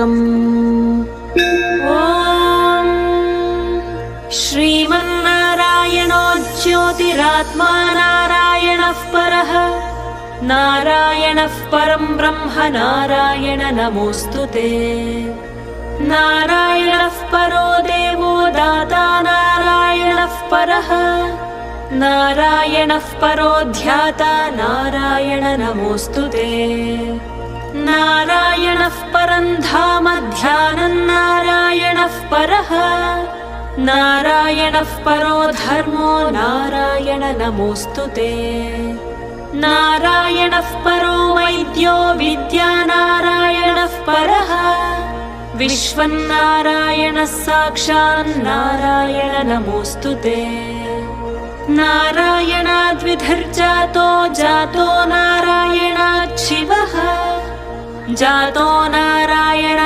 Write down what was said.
ॐ श्रीमन्नारायणो ज्योतिरात्मा नारायणः परः नारायणः परं ब्रह्म नारायण नमोऽस्तु ते। नारायणः परो देवो दाता नारायणः परः नारायणः परो ध्याता नारायण नमोऽस्तु ते। नारायणः परं धाम ध्यानं नारायणः परः नारायणः परो धर्मो नारायण नमोऽस्तु ते। नारायणः परो वैद्यो विद्या नारायणः परः विश्वन्नारायणः साक्षात् नारायण नमोऽस्तु ते। नारायणाद्विधिर्जातो जातो नारायणात् शिवः जातो नारायण